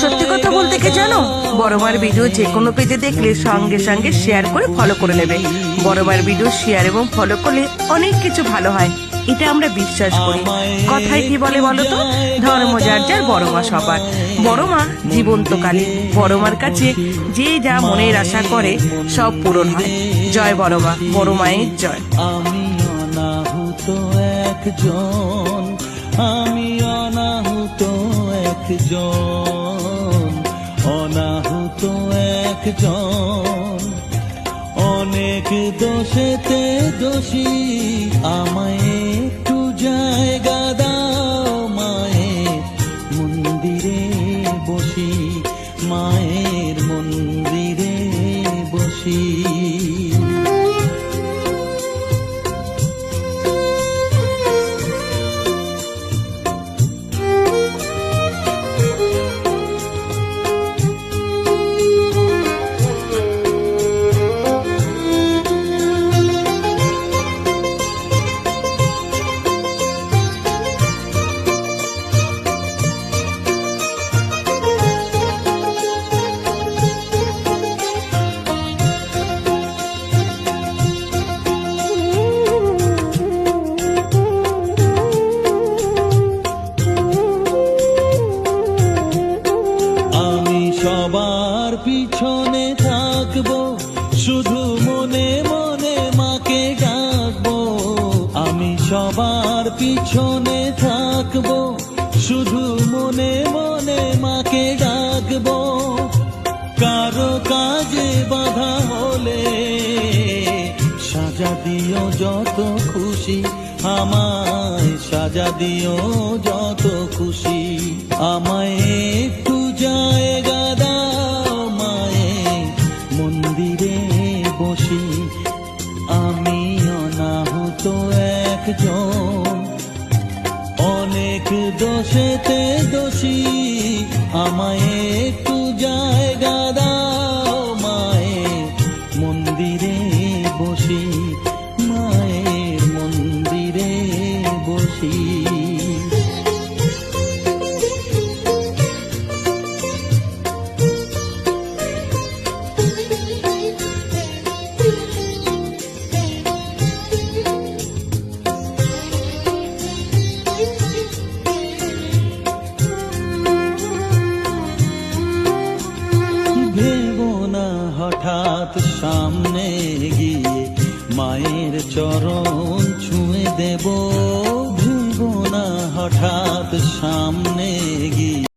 সত্যি কথা বলতে কি জানো, বড় মার ভিডিও যে কোনো পেজে দেখলে সঙ্গে সঙ্গে শেয়ার করে ফলো করে নেবে। বড় মার ভিডিও শেয়ার এবং ফলো করলে অনেক কিছু ভালো হয়, এটা আমরা বিশ্বাস করি। কথায় কি বলে বলো তো, ধর্ম যার যার, বড় মা সবার। বড় মা জীবন্তকালী, বড় মার কাছে যে যা মনের আশা করে সব পূরণ হয়। জয় বড় মা, বড় মায়ের জয়। আমি অনাহুত একজন, আমি অনাহুত একজন, অনাহুত একজন, অনেক দোষেতে দোষী, আমায় একটু জায়গা দাও, মায়ের মন্দিরে বসি, মায়ের মন্দিরে বসি। সবার পিছনে থাকবো, শুধু মনে মনে মাকে ডাকবো। আমি সবার পিছনে থাকবো, শুধু মনে মনে মাকে ডাকবো। কারো কাজে বাধা হলে সাজা দিও যত খুশি, আমায় সাজা দিও যত খুশি। আমায় একটু জায়গা দাও, মায়ের মন্দিরে বসি। আমি অনাহুত একজন, অনেক দোষেতে দোষী, আমায় একটু জায়গা দাও, মায়ের মন্দিরে বসি, মায়ের মন্দিরে বসি। ভেবো না হঠাৎ সামনে গিয়ে মায়ের চরণ ছুঁয়ে দেব, ভেবো না হঠাৎ সামনে গিয়ে